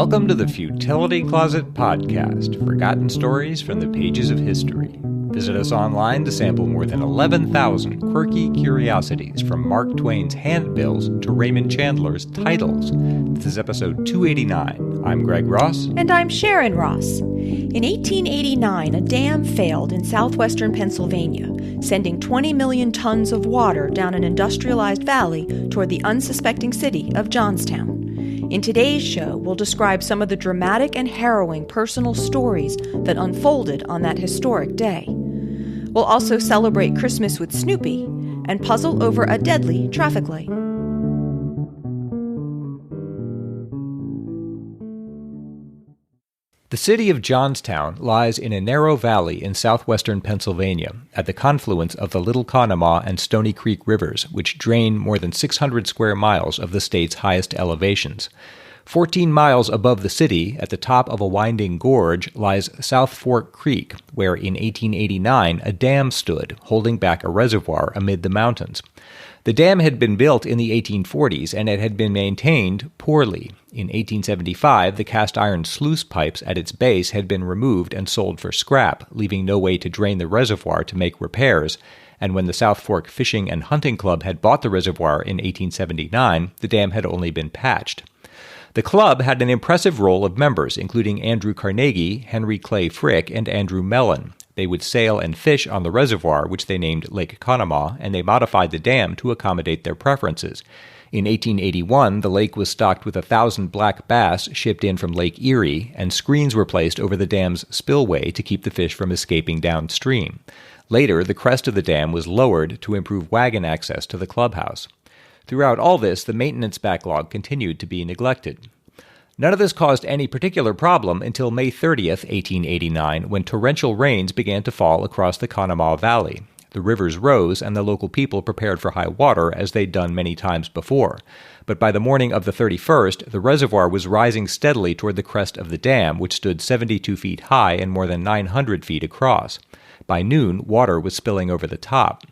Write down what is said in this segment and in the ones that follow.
Welcome to the Futility Closet podcast, forgotten stories from the pages of history. Visit us online to sample more than 11,000 quirky curiosities from Mark Twain's handbills to Raymond Chandler's titles. This is episode 289. I'm Greg Ross. And I'm Sharon Ross. In 1889, a dam failed in southwestern Pennsylvania, sending 20 million tons of water down an industrialized valley toward the unsuspecting city of Johnstown. In today's show, we'll describe some of the dramatic and harrowing personal stories that unfolded on that historic day. We'll also celebrate Christmas with Snoopy and puzzle over a deadly traffic light. The city of Johnstown lies in a narrow valley in southwestern Pennsylvania at the confluence of the Little Conemaugh and Stony Creek rivers, which drain more than 600 square miles of the state's highest elevations. 14 miles above the city, at the top of a winding gorge, lies South Fork Creek, where in 1889 a dam stood, holding back a reservoir amid the mountains. The dam had been built in the 1840s, and it had been maintained poorly. In 1875, the cast-iron sluice pipes at its base had been removed and sold for scrap, leaving no way to drain the reservoir to make repairs. And when the South Fork Fishing and Hunting Club had bought the reservoir in 1879, the dam had only been patched. The club had an impressive roll of members, including Andrew Carnegie, Henry Clay Frick, and Andrew Mellon. They would sail and fish on the reservoir, which they named Lake Conemaugh, and they modified the dam to accommodate their preferences. In 1881, the lake was stocked with 1,000 black bass shipped in from Lake Erie, and screens were placed over the dam's spillway to keep the fish from escaping downstream. Later, the crest of the dam was lowered to improve wagon access to the clubhouse. Throughout all this, the maintenance backlog continued to be neglected. None of this caused any particular problem until May 30th, 1889, when torrential rains began to fall across the Conemaugh Valley. The rivers rose, and the local people prepared for high water, as they'd done many times before. But by the morning of the 31st, the reservoir was rising steadily toward the crest of the dam, which stood 72 feet high and more than 900 feet across. By noon, water was spilling over the top.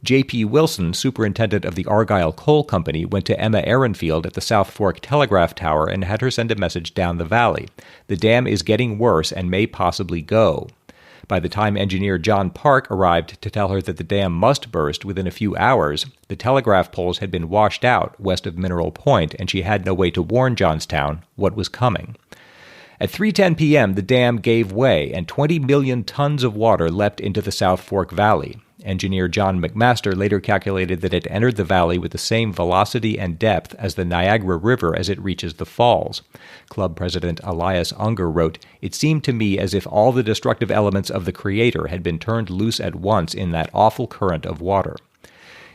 J.P. Wilson, superintendent of the Argyle Coal Company, went to Emma Ehrenfield at the South Fork Telegraph Tower and had her send a message down the valley. The dam is getting worse and may possibly go. By the time engineer John Park arrived to tell her that the dam must burst within a few hours, the telegraph poles had been washed out west of Mineral Point, and she had no way to warn Johnstown what was coming. At 3:10 p.m., the dam gave way, and 20 million tons of water leapt into the South Fork Valley. Engineer John McMaster later calculated that it entered the valley with the same velocity and depth as the Niagara River as it reaches the falls. Club president Elias Unger wrote, "It seemed to me as if all the destructive elements of the Creator had been turned loose at once in that awful current of water."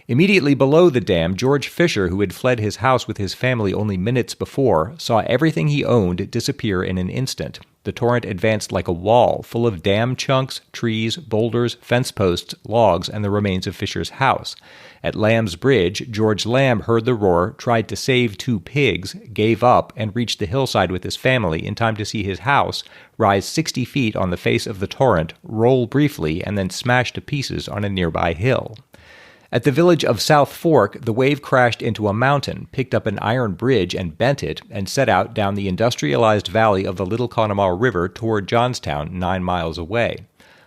Immediately below the dam, George Fisher, who had fled his house with his family only minutes before, saw everything he owned disappear in an instant. The torrent advanced like a wall, full of dam chunks, trees, boulders, fence posts, logs, and the remains of Fisher's house. At Lamb's Bridge, George Lamb heard the roar, tried to save 2 pigs, gave up, and reached the hillside with his family in time to see his house rise 60 feet on the face of the torrent, roll briefly, and then smash to pieces on a nearby hill. At the village of South Fork, the wave crashed into a mountain, picked up an iron bridge and bent it, and set out down the industrialized valley of the Little Conemaugh River toward Johnstown, 9 miles away.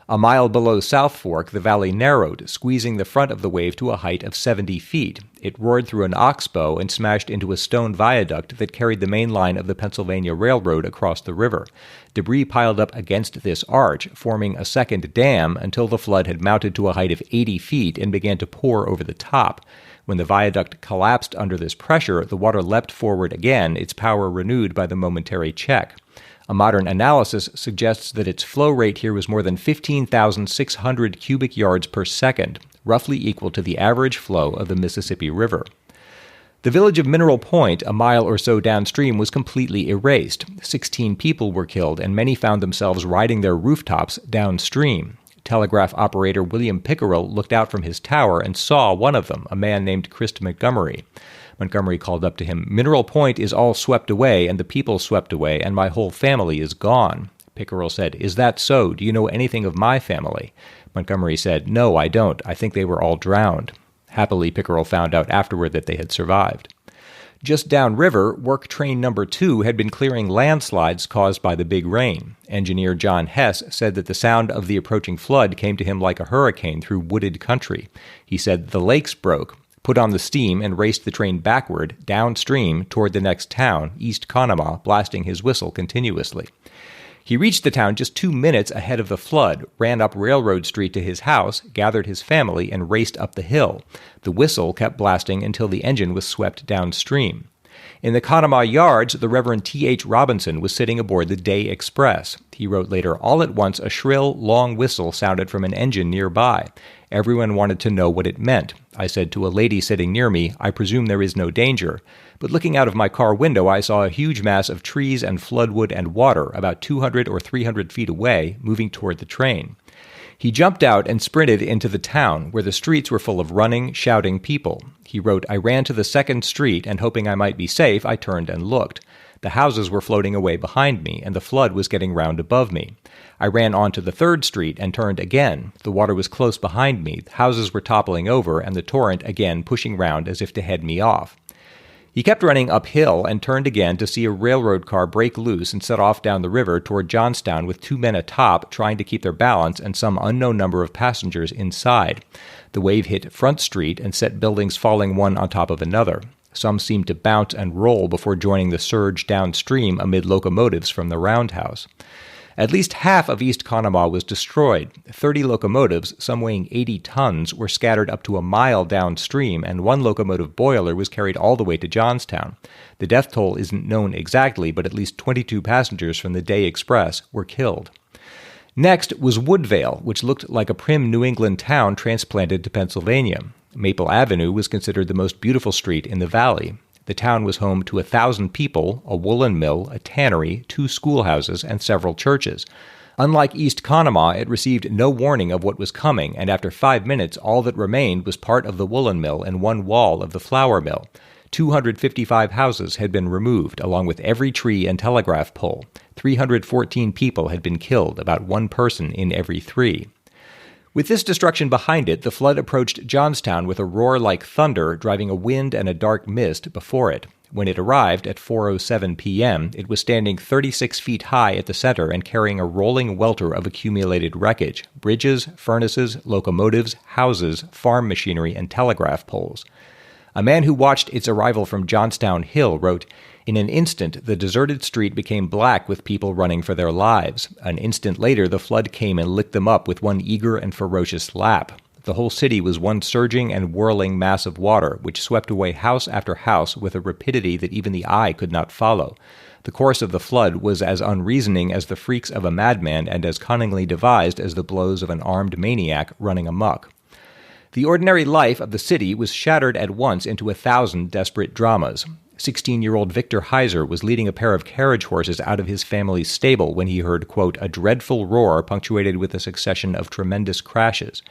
A mile below South Fork, the valley narrowed, squeezing the front of the wave to a height of 70 feet. It roared through an oxbow and smashed into a stone viaduct that carried the main line of the Pennsylvania Railroad across the river. Debris piled up against this arch, forming a second dam until the flood had mounted to a height of 80 feet and began to pour over the top. When the viaduct collapsed under this pressure, the water leapt forward again, its power renewed by the momentary check. A modern analysis suggests that its flow rate here was more than 15,600 cubic yards per second, roughly equal to the average flow of the Mississippi River. The village of Mineral Point, a mile or so downstream, was completely erased. 16 people were killed, and many found themselves riding their rooftops downstream. Telegraph operator William Pickerel looked out from his tower and saw one of them, a man named Chris Montgomery. Montgomery called up to him, "Mineral Point is all swept away, and the people swept away, and my whole family is gone." Pickerel said, "Is that so? Do you know anything of my family?" Montgomery said, "No, I don't. I think they were all drowned." Happily, Pickerel found out afterward that they had survived. Just downriver, work train number 2 had been clearing landslides caused by the big rain. Engineer John Hess said that the sound of the approaching flood came to him like a hurricane through wooded country. He said the lakes broke, put on the steam, and raced the train backward, downstream, toward the next town, East Conemaugh, blasting his whistle continuously. He reached the town just 2 minutes ahead of the flood, ran up Railroad Street to his house, gathered his family, and raced up the hill. The whistle kept blasting until the engine was swept downstream. In the Conemaugh yards, the Reverend T.H. Robinson was sitting aboard the Day Express. He wrote later, "All at once a shrill, long whistle sounded from an engine nearby. Everyone wanted to know what it meant. I said to a lady sitting near me, 'I presume there is no danger.' But looking out of my car window, I saw a huge mass of trees and floodwood and water about 200 or 300 feet away, moving toward the train. He jumped out and sprinted into the town, where the streets were full of running, shouting people. He wrote, 'I ran to the second street, and hoping I might be safe, I turned and looked. The houses were floating away behind me, and the flood was getting round above me. I ran on to the third street and turned again. The water was close behind me, the houses were toppling over, and the torrent again pushing round as if to head me off.' He kept running uphill and turned again to see a railroad car break loose and set off down the river toward Johnstown with 2 men atop trying to keep their balance and some unknown number of passengers inside. The wave hit Front Street and set buildings falling one on top of another. Some seemed to bounce and roll before joining the surge downstream amid locomotives from the roundhouse. At least half of East Conemaugh was destroyed. 30 locomotives, some weighing 80 tons, were scattered up to a mile downstream, and 1 locomotive boiler was carried all the way to Johnstown. The death toll isn't known exactly, but at least 22 passengers from the Day Express were killed. Next was Woodvale, which looked like a prim New England town transplanted to Pennsylvania. Maple Avenue was considered the most beautiful street in the valley. The town was home to 1,000 people, a woolen mill, a tannery, 2 schoolhouses, and several churches. Unlike East Conemaugh, it received no warning of what was coming, and after 5 minutes all that remained was part of the woolen mill and 1 wall of the flour mill. 255 houses had been removed, along with every tree and telegraph pole. 314 people had been killed, about 1 person in every 3. With this destruction behind it, the flood approached Johnstown with a roar like thunder, driving a wind and a dark mist before it. When it arrived at 4:07 p.m., it was standing 36 feet high at the center and carrying a rolling welter of accumulated wreckage: bridges, furnaces, locomotives, houses, farm machinery, and telegraph poles. A man who watched its arrival from Johnstown Hill wrote, "In an instant, the deserted street became black with people running for their lives. An instant later, the flood came and licked them up with one eager and ferocious lap. The whole city was one surging and whirling mass of water, which swept away house after house with a rapidity that even the eye could not follow. The course of the flood was as unreasoning as the freaks of a madman and as cunningly devised as the blows of an armed maniac running amok. The ordinary life of the city was shattered at once into 1,000 desperate dramas. 16-year-old Victor Heiser was leading a pair of carriage horses out of his family's stable when he heard, quote, a dreadful roar punctuated with a succession of tremendous crashes.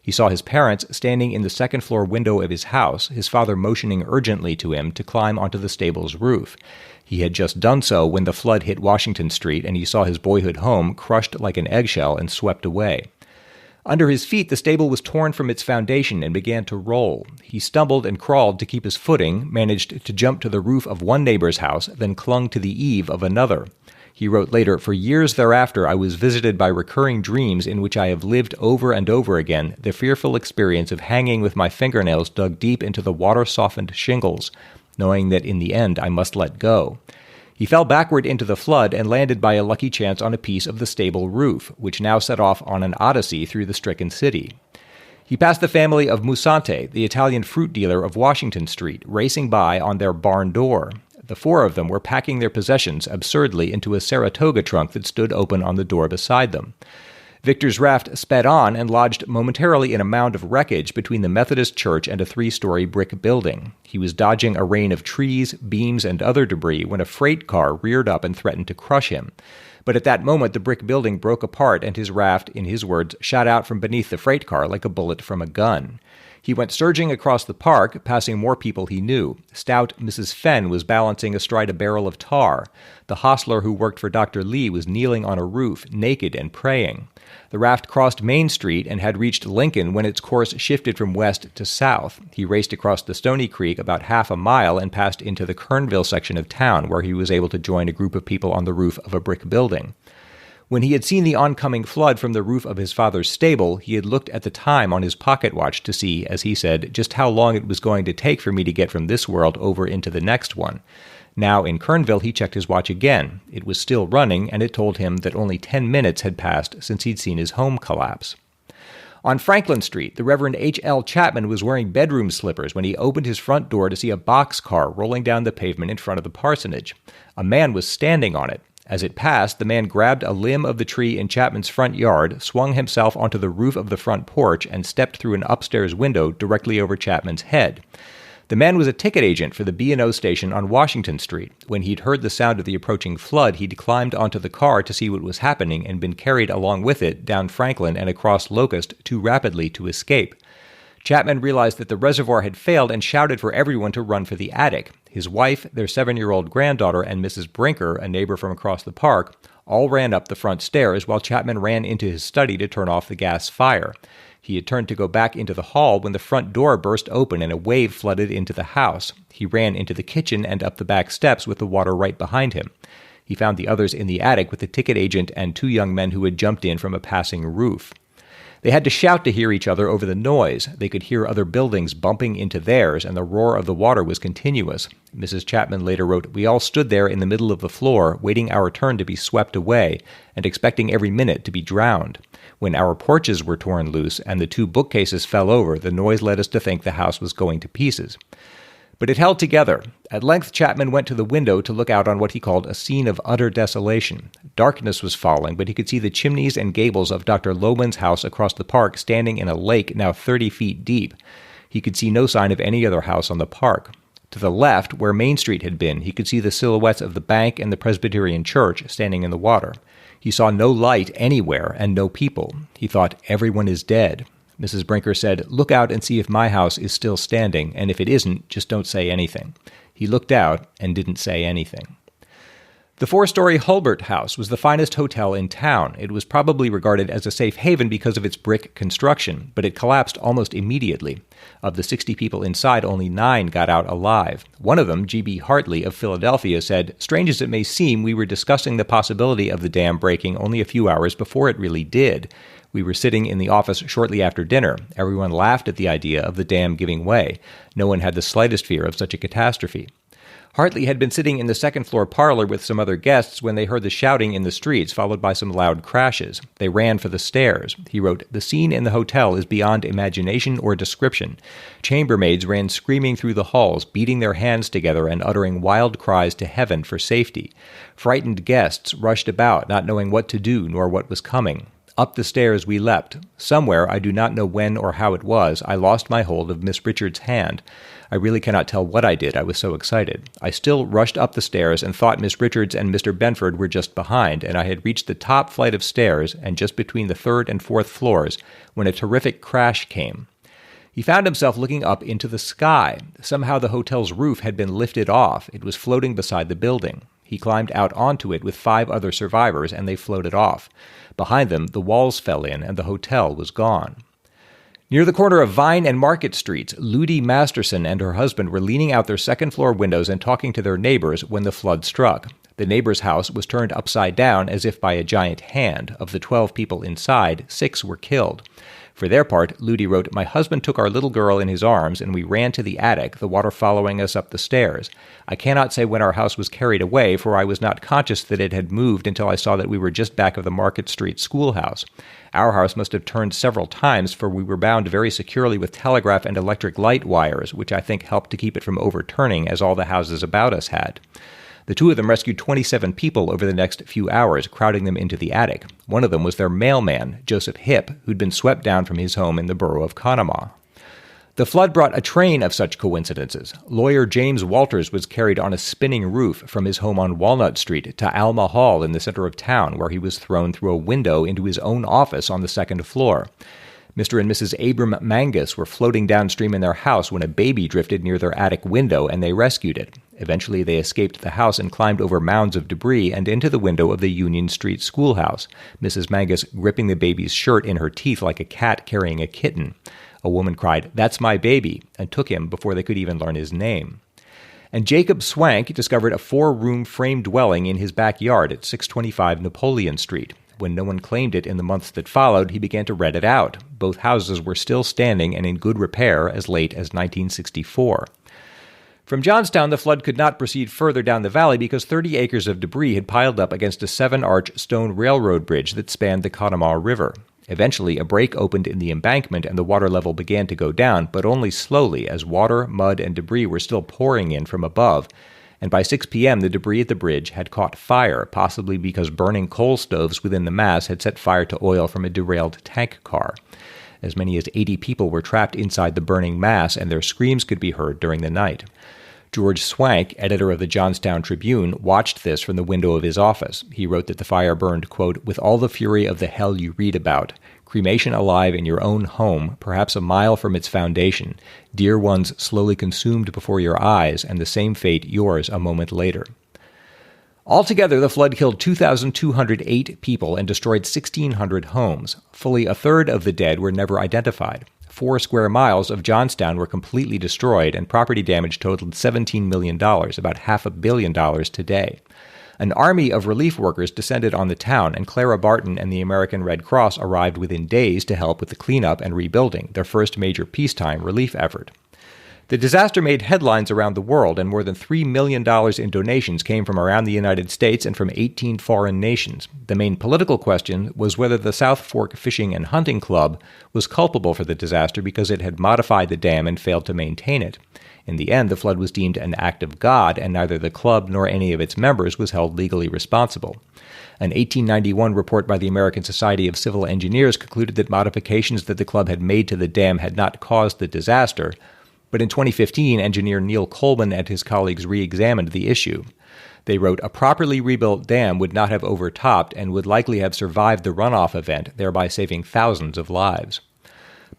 He saw his parents standing in the second-floor window of his house, his father motioning urgently to him to climb onto the stable's roof. He had just done so when the flood hit Washington Street, and he saw his boyhood home crushed like an eggshell and swept away. Under his feet, the stable was torn from its foundation and began to roll. He stumbled and crawled to keep his footing, managed to jump to the roof of one neighbor's house, then clung to the eave of another. He wrote later, "For years thereafter, I was visited by recurring dreams in which I have lived over and over again the fearful experience of hanging with my fingernails dug deep into the water-softened shingles, knowing that in the end I must let go." He fell backward into the flood and landed by a lucky chance on a piece of the stable roof, which now set off on an odyssey through the stricken city. He passed the family of Musante, the Italian fruit dealer of Washington Street, racing by on their barn door. The 4 of them were packing their possessions absurdly into a Saratoga trunk that stood open on the door beside them. Victor's raft sped on and lodged momentarily in a mound of wreckage between the Methodist church and a 3-story brick building. He was dodging a rain of trees, beams, and other debris when a freight car reared up and threatened to crush him. But at that moment, the brick building broke apart and his raft, in his words, shot out from beneath the freight car like a bullet from a gun. He went surging across the park, passing more people he knew. Stout Mrs. Fenn was balancing astride a barrel of tar. The hostler who worked for Dr. Lee was kneeling on a roof, naked and praying. The raft crossed Main Street and had reached Lincoln when its course shifted from west to south. He raced across the Stony Creek about half a mile and passed into the Kernville section of town, where he was able to join a group of people on the roof of a brick building. When he had seen the oncoming flood from the roof of his father's stable, he had looked at the time on his pocket watch to see, as he said, just how long it was going to take for me to get from this world over into the next one. Now in Kernville, he checked his watch again. It was still running, and it told him that only 10 minutes had passed since he'd seen his home collapse. On Franklin Street, the Reverend H.L. Chapman was wearing bedroom slippers when he opened his front door to see a boxcar rolling down the pavement in front of the parsonage. A man was standing on it. As it passed, the man grabbed a limb of the tree in Chapman's front yard, swung himself onto the roof of the front porch, and stepped through an upstairs window directly over Chapman's head. The man was a ticket agent for the B&O station on Washington Street. When he'd heard the sound of the approaching flood, he'd climbed onto the car to see what was happening and been carried along with it down Franklin and across Locust too rapidly to escape. Chapman realized that the reservoir had failed and shouted for everyone to run for the attic. His wife, their 7-year-old granddaughter, and Mrs. Brinker, a neighbor from across the park, all ran up the front stairs while Chapman ran into his study to turn off the gas fire. He had turned to go back into the hall when the front door burst open and a wave flooded into the house. He ran into the kitchen and up the back steps with the water right behind him. He found the others in the attic with the ticket agent and 2 young men who had jumped in from a passing roof. They had to shout to hear each other over the noise. They could hear other buildings bumping into theirs, and the roar of the water was continuous. Mrs. Chapman later wrote, "We all stood there in the middle of the floor, waiting our turn to be swept away, and expecting every minute to be drowned. When our porches were torn loose and the 2 bookcases fell over, the noise led us to think the house was going to pieces." But it held together. At length, Chapman went to the window to look out on what he called a scene of utter desolation. Darkness was falling, but he could see the chimneys and gables of Dr. Loman's house across the park standing in a lake now 30 feet deep. He could see no sign of any other house on the park. To the left, where Main Street had been, he could see the silhouettes of the bank and the Presbyterian church standing in the water. He saw no light anywhere and no people. He thought, "Everyone is dead." Mrs. Brinker said, "Look out and see if my house is still standing, and if it isn't, just don't say anything." He looked out and didn't say anything. The 4-story Hulbert House was the finest hotel in town. It was probably regarded as a safe haven because of its brick construction, but it collapsed almost immediately. Of the 60 people inside, only 9 got out alive. One of them, G.B. Hartley of Philadelphia, said, "Strange as it may seem, we were discussing the possibility of the dam breaking only a few hours before it really did. We were sitting in the office shortly after dinner. Everyone laughed at the idea of the dam giving way. No one had the slightest fear of such a catastrophe." Hartley had been sitting in the second-floor parlor with some other guests when they heard the shouting in the streets, followed by some loud crashes. They ran for the stairs. He wrote, "The scene in the hotel is beyond imagination or description. Chambermaids ran screaming through the halls, beating their hands together and uttering wild cries to heaven for safety. Frightened guests rushed about, not knowing what to do nor what was coming. Up the stairs we leapt. Somewhere, I do not know when or how it was, I lost my hold of Miss Richards' hand. I really cannot tell what I did, I was so excited. I still rushed up the stairs and thought Miss Richards and Mr. Benford were just behind, and I had reached the top flight of stairs and just between the 3rd and 4th floors when a terrific crash came." He found himself looking up into the sky. Somehow the hotel's roof had been lifted off. It was floating beside the building. He climbed out onto it with 5 other survivors, and they floated off. Behind them, the walls fell in, and the hotel was gone. Near the corner of Vine and Market Streets, Ludi Masterson and her husband were leaning out their second-floor windows and talking to their neighbors when the flood struck. The neighbor's house was turned upside down as if by a giant hand. Of the 12 people inside, 6 were killed. For their part, Ludi wrote, "My husband took our little girl in his arms, and we ran to the attic, the water following us up the stairs. I cannot say when our house was carried away, for I was not conscious that it had moved until I saw that we were just back of the Market Street schoolhouse. Our house must have turned several times, for we were bound very securely with telegraph and electric light wires, which I think helped to keep it from overturning, as all the houses about us had." The 2 of them rescued 27 people over the next few hours, crowding them into the attic. One of them was their mailman, Joseph Hipp, who'd been swept down from his home in the borough of Conemaugh. The flood brought a train of such coincidences. Lawyer James Walters was carried on a spinning roof from his home on Walnut Street to Alma Hall in the center of town, where he was thrown through a window into his own office on the 2nd floor. Mr. and Mrs. Abram Mangus were floating downstream in their house when a baby drifted near their attic window, and they rescued it. Eventually, they escaped the house and climbed over mounds of debris and into the window of the Union Street schoolhouse, Mrs. Mangus gripping the baby's shirt in her teeth like a cat carrying a kitten. A woman cried, "That's my baby," and took him before they could even learn his name. And Jacob Swank discovered a 4-room frame dwelling in his backyard at 625 Napoleon Street. When no one claimed it in the months that followed, he began to rent it out. Both houses were still standing and in good repair as late as 1964. From Johnstown, the flood could not proceed further down the valley because 30 acres of debris had piled up against a 7-arch stone railroad bridge that spanned the Conemaugh River. Eventually, a break opened in the embankment and the water level began to go down, but only slowly as water, mud, and debris were still pouring in from above. And by 6 p.m., the debris at the bridge had caught fire, possibly because burning coal stoves within the mass had set fire to oil from a derailed tank car. As many as 80 people were trapped inside the burning mass, and their screams could be heard during the night. George Swank, editor of the Johnstown Tribune, watched this from the window of his office. He wrote that the fire burned, quote, "with all the fury of the hell you read about. Cremation alive in your own home, perhaps a mile from its foundation. Dear ones slowly consumed before your eyes, and the same fate yours a moment later." Altogether, the flood killed 2,208 people and destroyed 1,600 homes. Fully a third of the dead were never identified. 4 square miles of Johnstown were completely destroyed, and property damage totaled $17 million, about $500 million today. An army of relief workers descended on the town, and Clara Barton and the American Red Cross arrived within days to help with the cleanup and rebuilding, their first major peacetime relief effort. The disaster made headlines around the world, and more than $3 million in donations came from around the United States and from 18 foreign nations. The main political question was whether the South Fork Fishing and Hunting Club was culpable for the disaster because it had modified the dam and failed to maintain it. In the end, the flood was deemed an act of God, and neither the club nor any of its members was held legally responsible. An 1891 report by the American Society of Civil Engineers concluded that modifications that the club had made to the dam had not caused the disaster. But in 2015, engineer Neil Coleman and his colleagues re-examined the issue. They wrote, "A properly rebuilt dam would not have overtopped and would likely have survived the runoff event, thereby saving thousands of lives."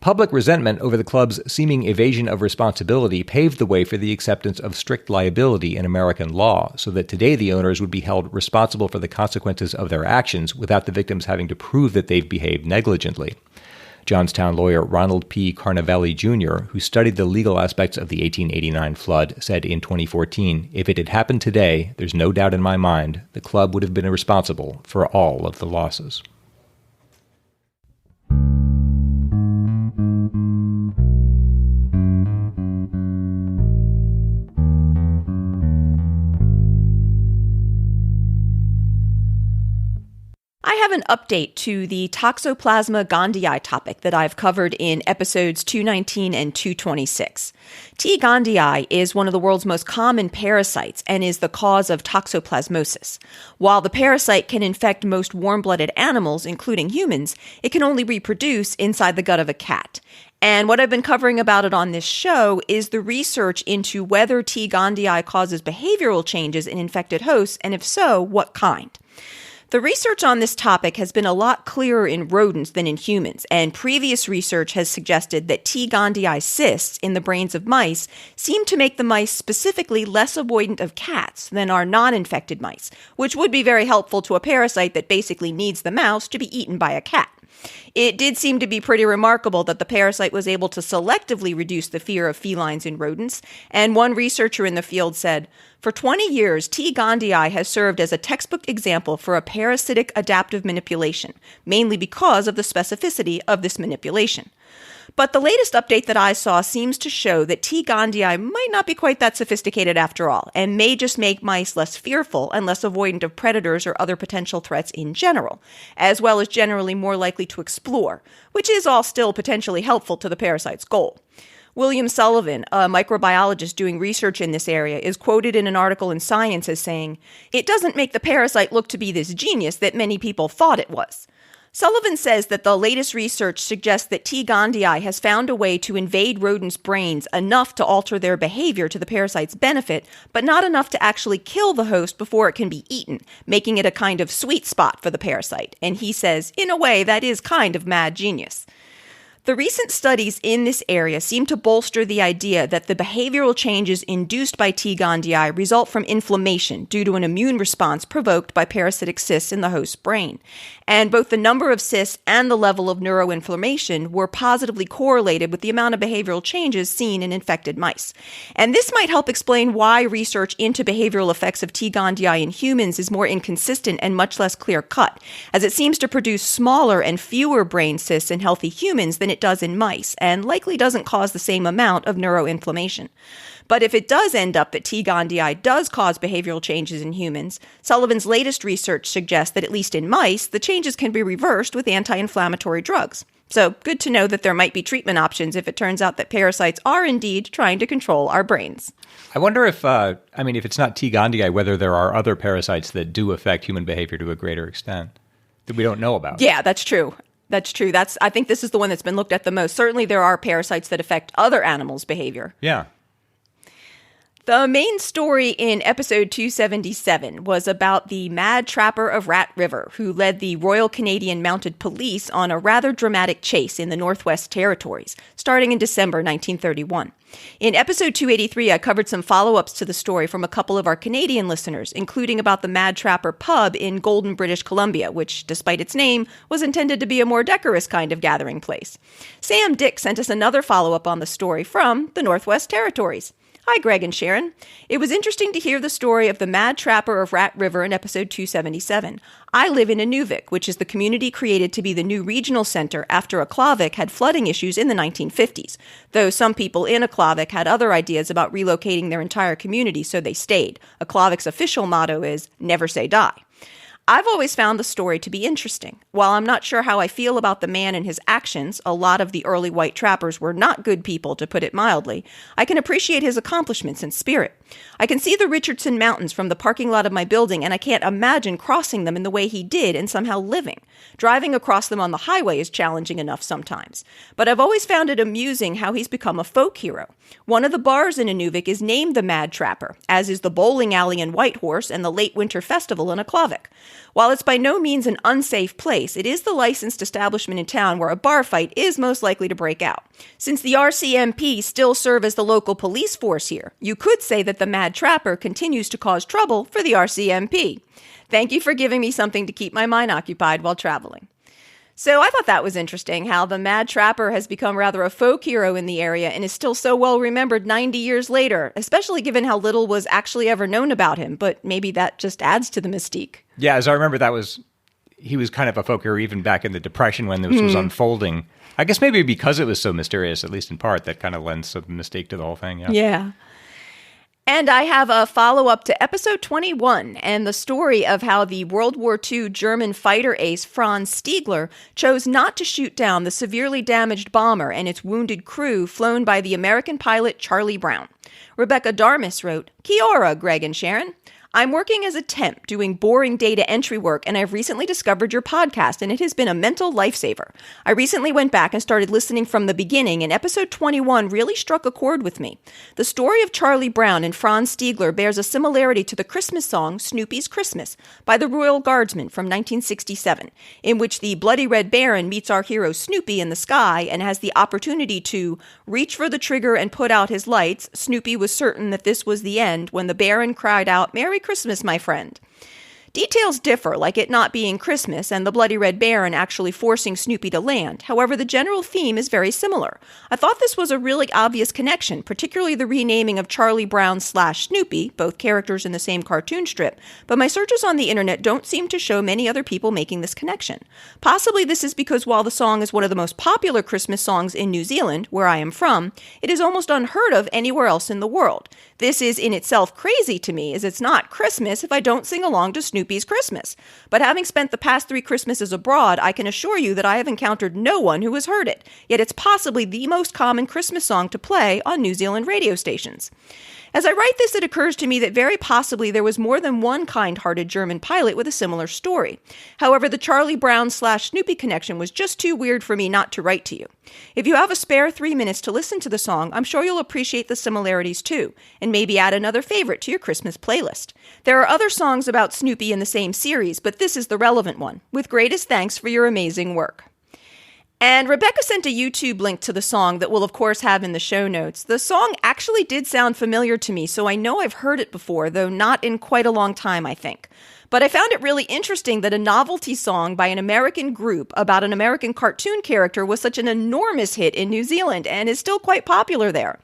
Public resentment over the club's seeming evasion of responsibility paved the way for the acceptance of strict liability in American law, so that today the owners would be held responsible for the consequences of their actions without the victims having to prove that they've behaved negligently. Johnstown lawyer Ronald P. Carnavelli, Jr., who studied the legal aspects of the 1889 flood, said in 2014, "If it had happened today, there's no doubt in my mind the club would have been responsible for all of the losses." I have an update to the Toxoplasma gondii topic that I've covered in episodes 219 and 226. T. gondii is one of the world's most common parasites and is the cause of toxoplasmosis. While the parasite can infect most warm-blooded animals, including humans, it can only reproduce inside the gut of a cat. And what I've been covering about it on this show is the research into whether T. gondii causes behavioral changes in infected hosts, and if so, what kind. The research on this topic has been a lot clearer in rodents than in humans, and previous research has suggested that T. gondii cysts in the brains of mice seem to make the mice specifically less avoidant of cats than are non-infected mice, which would be very helpful to a parasite that basically needs the mouse to be eaten by a cat. It did seem to be pretty remarkable that the parasite was able to selectively reduce the fear of felines in rodents, and one researcher in the field said, "For 20 years, T. gondii has served as a textbook example for a parasitic adaptive manipulation, mainly because of the specificity of this manipulation. But the latest update that I saw seems to show that T. gondii might not be quite that sophisticated after all, and may just make mice less fearful and less avoidant of predators or other potential threats in general, as well as generally more likely to explore, which is all still potentially helpful to the parasite's goal." William Sullivan, a microbiologist doing research in this area, is quoted in an article in Science as saying, "It doesn't make the parasite look to be this genius that many people thought it was." Sullivan says that the latest research suggests that T. gondii has found a way to invade rodents' brains enough to alter their behavior to the parasite's benefit, but not enough to actually kill the host before it can be eaten, making it a kind of sweet spot for the parasite. And he says, in a way, that is kind of mad genius. The recent studies in this area seem to bolster the idea that the behavioral changes induced by T. gondii result from inflammation due to an immune response provoked by parasitic cysts in the host's brain. And both the number of cysts and the level of neuroinflammation were positively correlated with the amount of behavioral changes seen in infected mice. And this might help explain why research into behavioral effects of T. gondii in humans is more inconsistent and much less clear-cut, as it seems to produce smaller and fewer brain cysts in healthy humans than it does in mice, and likely doesn't cause the same amount of neuroinflammation. But if it does end up that T. gondii does cause behavioral changes in humans, Sullivan's latest research suggests that at least in mice, the changes can be reversed with anti-inflammatory drugs. So good to know that there might be treatment options if it turns out that parasites are indeed trying to control our brains. I wonder if it's not T. gondii, whether there are other parasites that do affect human behavior to a greater extent that we don't know about. Yeah, that's true. I think this is the one that's been looked at the most. Certainly there are parasites that affect other animals' behavior. Yeah. The main story in episode 277 was about the Mad Trapper of Rat River, who led the Royal Canadian Mounted Police on a rather dramatic chase in the Northwest Territories, starting in December 1931. In episode 283, I covered some follow-ups to the story from a couple of our Canadian listeners, including about the Mad Trapper pub in Golden, British Columbia, which, despite its name, was intended to be a more decorous kind of gathering place. Sam Dick sent us another follow-up on the story from the Northwest Territories. Hi, Greg and Sharon. It was interesting to hear the story of the Mad Trapper of Rat River in episode 277. I live in Inuvik, which is the community created to be the new regional center after Aklavik had flooding issues in the 1950s, though some people in Aklavik had other ideas about relocating their entire community, so they stayed. Aklavik's official motto is, never say die. I've always found the story to be interesting. While I'm not sure how I feel about the man and his actions, a lot of the early white trappers were not good people, to put it mildly, I can appreciate his accomplishments and spirit. I can see the Richardson Mountains from the parking lot of my building, and I can't imagine crossing them in the way he did and somehow living. Driving across them on the highway is challenging enough sometimes. But I've always found it amusing how he's become a folk hero. One of the bars in Inuvik is named the Mad Trapper, as is the bowling alley in Whitehorse and the Late Winter Festival in Aklavik. While it's by no means an unsafe place, it is the licensed establishment in town where a bar fight is most likely to break out. Since the RCMP still serve as the local police force here, you could say that the Mad Trapper continues to cause trouble for the RCMP. Thank you for giving me something to keep my mind occupied while traveling. So I thought that was interesting, how the Mad Trapper has become rather a folk hero in the area and is still so well remembered 90 years later, especially given how little was actually ever known about him, but maybe that just adds to the mystique. Yeah, as I remember, he was kind of a folk hero even back in the Depression when this was unfolding. I guess maybe because it was so mysterious, at least in part, that kind of lends some mystique to the whole thing. Yeah. And I have a follow-up to episode 21 and the story of how the World War II German fighter ace Franz Stiegler chose not to shoot down the severely damaged bomber and its wounded crew flown by the American pilot Charlie Brown. Rebecca Darmis wrote, Kia ora, Greg and Sharon. I'm working as a temp doing boring data entry work, and I've recently discovered your podcast, and it has been a mental lifesaver. I recently went back and started listening from the beginning, and episode 21 really struck a chord with me. The story of Charlie Brown and Franz Stiegler bears a similarity to the Christmas song Snoopy's Christmas by the Royal Guardsmen from 1967, in which the Bloody Red Baron meets our hero Snoopy in the sky and has the opportunity to reach for the trigger and put out his lights. Snoopy was certain that this was the end when the Baron cried out, "Merry Christmas, my friend." Details differ, like it not being Christmas and the Bloody Red Baron actually forcing Snoopy to land. However, the general theme is very similar. I thought this was a really obvious connection, particularly the renaming of Charlie Brown / Snoopy, both characters in the same cartoon strip, but my searches on the internet don't seem to show many other people making this connection. Possibly this is because while the song is one of the most popular Christmas songs in New Zealand, where I am from, it is almost unheard of anywhere else in the world. This is in itself crazy to me, as it's not Christmas if I don't sing along to Snoopy's Christmas. But having spent the past 3 Christmases abroad, I can assure you that I have encountered no one who has heard it. Yet it's possibly the most common Christmas song to play on New Zealand radio stations. As I write this, it occurs to me that very possibly there was more than one kind-hearted German pilot with a similar story. However, the Charlie Brown / Snoopy connection was just too weird for me not to write to you. If you have a spare 3 minutes to listen to the song, I'm sure you'll appreciate the similarities too, and maybe add another favorite to your Christmas playlist. There are other songs about Snoopy in the same series, but this is the relevant one. With greatest thanks for your amazing work. And Rebecca sent a YouTube link to the song that we'll, of course, have in the show notes. The song actually did sound familiar to me, so I know I've heard it before, though not in quite a long time, I think. But I found it really interesting that a novelty song by an American group about an American cartoon character was such an enormous hit in New Zealand and is still quite popular there.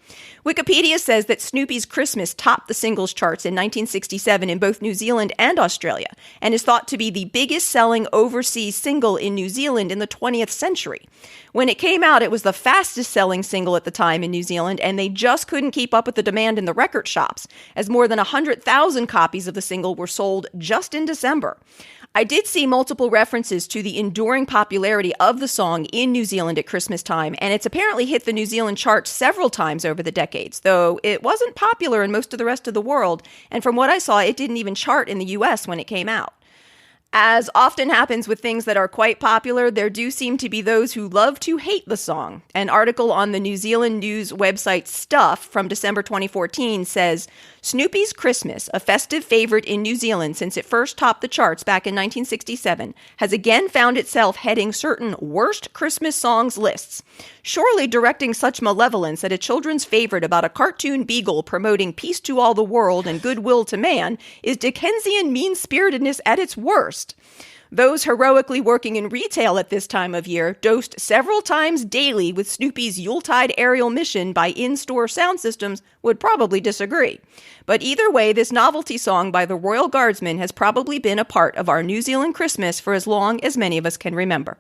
Wikipedia says that Snoopy's Christmas topped the singles charts in 1967 in both New Zealand and Australia, and is thought to be the biggest selling overseas single in New Zealand in the 20th century. When it came out, it was the fastest selling single at the time in New Zealand, and they just couldn't keep up with the demand in the record shops, as more than 100,000 copies of the single were sold just in December. I did see multiple references to the enduring popularity of the song in New Zealand at Christmas time, and it's apparently hit the New Zealand charts several times over the decades, though it wasn't popular in most of the rest of the world, and from what I saw, it didn't even chart in the US when it came out. As often happens with things that are quite popular, there do seem to be those who love to hate the song. An article on the New Zealand news website Stuff from December 2014 says, Snoopy's Christmas, a festive favorite in New Zealand since it first topped the charts back in 1967, has again found itself heading certain worst Christmas songs lists. Surely directing such malevolence at a children's favorite about a cartoon beagle promoting peace to all the world and goodwill to man is Dickensian mean-spiritedness at its worst. Those heroically working in retail at this time of year, dosed several times daily with Snoopy's Yuletide aerial mission by in-store sound systems, would probably disagree. But either way, this novelty song by the Royal Guardsmen has probably been a part of our New Zealand Christmas for as long as many of us can remember.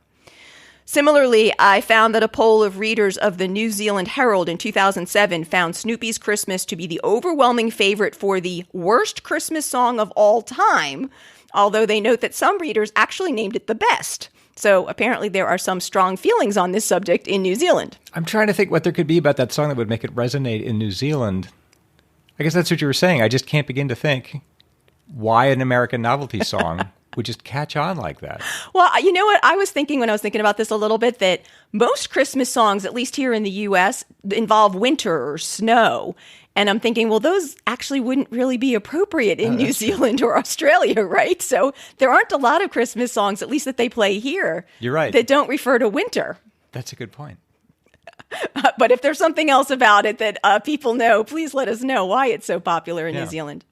Similarly, I found that a poll of readers of the New Zealand Herald in 2007 found Snoopy's Christmas to be the overwhelming favorite for the worst Christmas song of all time, although they note that some readers actually named it the best. So apparently there are some strong feelings on this subject in New Zealand. I'm trying to think what there could be about that song that would make it resonate in New Zealand. I guess that's what you were saying. I just can't begin to think why an American novelty song would just catch on like that. Well, you know what? I was thinking when I was thinking about this a little bit that most Christmas songs, at least here in the U.S., involve winter or snow. And I'm thinking, well, those actually wouldn't really be appropriate in New Zealand or Australia, right? So there aren't a lot of Christmas songs, at least that they play here, you're right, that don't refer to winter. That's a good point. But if there's something else about it that people know, please let us know why it's so popular in New Zealand.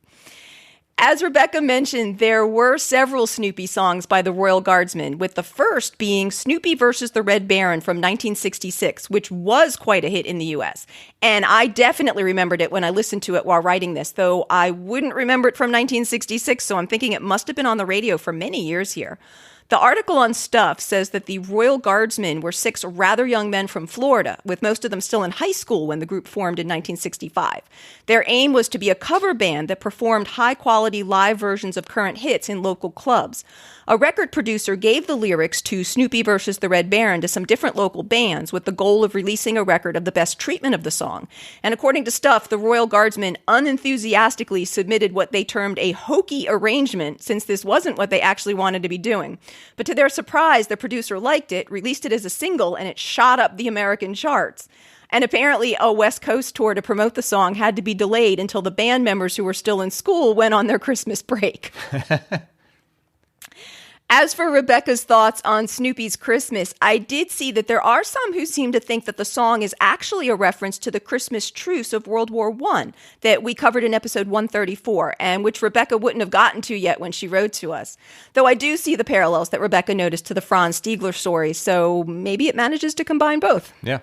As Rebecca mentioned, there were several Snoopy songs by the Royal Guardsmen, with the first being Snoopy versus the Red Baron from 1966, which was quite a hit in the U.S. And I definitely remembered it when I listened to it while writing this, though I wouldn't remember it from 1966, so I'm thinking it must have been on the radio for many years here. The article on Stuff says that the Royal Guardsmen were 6 rather young men from Florida, with most of them still in high school when the group formed in 1965. Their aim was to be a cover band that performed high-quality live versions of current hits in local clubs. A record producer gave the lyrics to Snoopy versus the Red Baron to some different local bands with the goal of releasing a record of the best treatment of the song. And according to Stuff, the Royal Guardsmen unenthusiastically submitted what they termed a hokey arrangement, since this wasn't what they actually wanted to be doing. But to their surprise, the producer liked it, released it as a single, and it shot up the American charts. And apparently a West Coast tour to promote the song had to be delayed until the band members who were still in school went on their Christmas break. As for Rebecca's thoughts on Snoopy's Christmas, I did see that there are some who seem to think that the song is actually a reference to the Christmas truce of World War I that we covered in episode 134, and which Rebecca wouldn't have gotten to yet when she wrote to us. Though I do see the parallels that Rebecca noticed to the Franz Stiegler story, so maybe it manages to combine both. Yeah.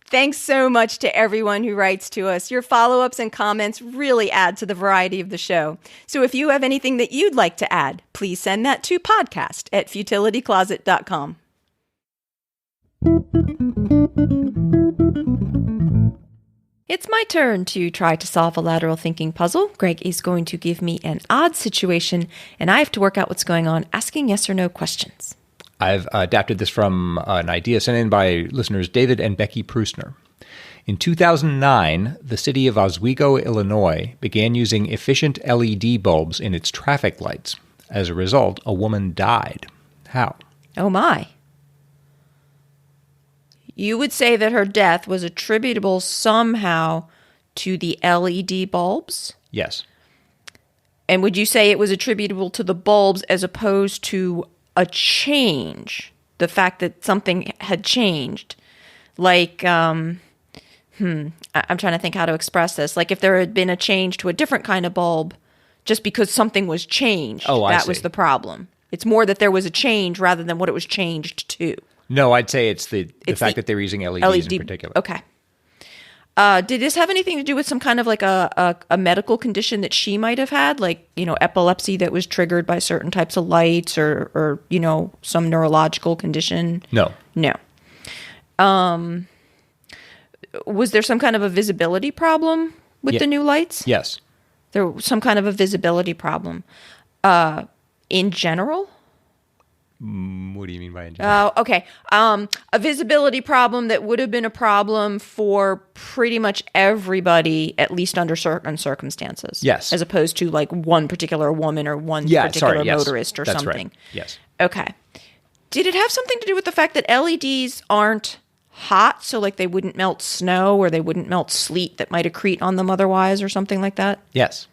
Thanks so much to everyone who writes to us. Your follow-ups and comments really add to the variety of the show. So if you have anything that you'd like to add, please send that to podcast@futilitycloset.com. It's my turn to try to solve a lateral thinking puzzle. Greg is going to give me an odd situation, and I have to work out what's going on, asking yes or no questions. I've adapted this from an idea sent in by listeners David and Becky Prusner. In 2009, the city of Oswego, Illinois, began using efficient LED bulbs in its traffic lights. As a result, a woman died. How? Oh my. You would say that her death was attributable somehow to the LED bulbs? Yes. And would you say it was attributable to the bulbs as opposed to a change the fact that something had changed. Like, I'm trying to think how to express this. Like if there had been a change to a different kind of bulb, just because something was changed, that was the problem. It's more that there was a change rather than what it was changed to. No, I'd say it's the fact that they were using LEDs in particular. Okay. Did this have anything to do with some kind of like a medical condition that she might have had? Like, epilepsy that was triggered by certain types of lights or some neurological condition? No. No. Was there some kind of a visibility problem with the new lights? Yes. There was some kind of a visibility problem. In general? What do you mean by in general? Okay. A visibility problem that would have been a problem for pretty much everybody, at least under certain circumstances. Yes. As opposed to like one particular woman or one particular motorist or That's something. Right. Yes. Okay. Did it have something to do with the fact that LEDs aren't hot, so like they wouldn't melt snow or they wouldn't melt sleet that might accrete on them otherwise or something like that? Yes.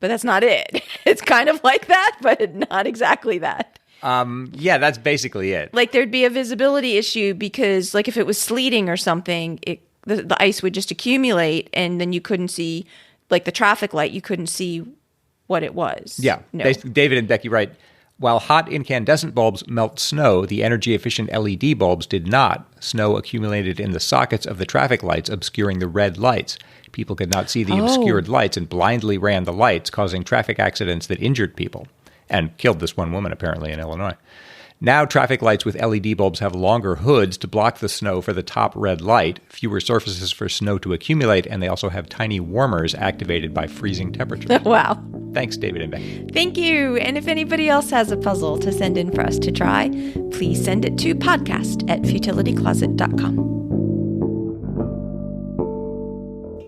But that's not it. It's kind of like that, but not exactly that. Yeah, that's basically it. Like there'd be a visibility issue because like if it was sleeting or something, the ice would just accumulate and then you couldn't see, like the traffic light, you couldn't see what it was. Yeah. No. David and Becky write, while hot incandescent bulbs melt snow, the energy-efficient LED bulbs did not. Snow accumulated in the sockets of the traffic lights, obscuring the red lights. People could not see the obscured lights and blindly ran the lights, causing traffic accidents that injured people and killed this one woman, apparently, in Illinois. Now, traffic lights with LED bulbs have longer hoods to block the snow for the top red light, fewer surfaces for snow to accumulate, and they also have tiny warmers activated by freezing temperatures. Wow. Thanks, David and Becky. Thank you. And if anybody else has a puzzle to send in for us to try, please send it to podcast@futilitycloset.com.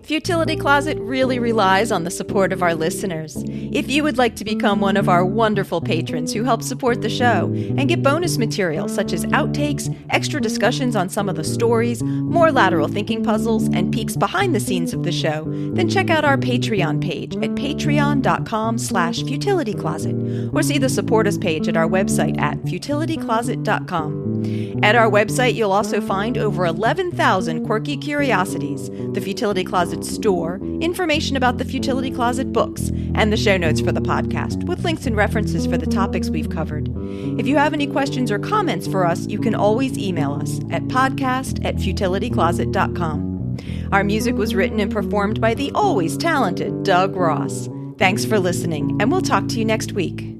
Futility Closet really relies on the support of our listeners. If you would like to become one of our wonderful patrons who help support the show and get bonus material such as outtakes, extra discussions on some of the stories, more lateral thinking puzzles, and peeks behind the scenes of the show, then check out our Patreon page at patreon.com/futilitycloset or see the support us page at our website at futilitycloset.com. At our website, you'll also find over 11,000 quirky curiosities, the Futility Closet store, information about the Futility Closet books, and the show notes for the podcast, with links and references for the topics we've covered. If you have any questions or comments for us, you can always email us at podcast@futilitycloset.com. Our music was written and performed by the always talented Doug Ross. Thanks for listening, and we'll talk to you next week.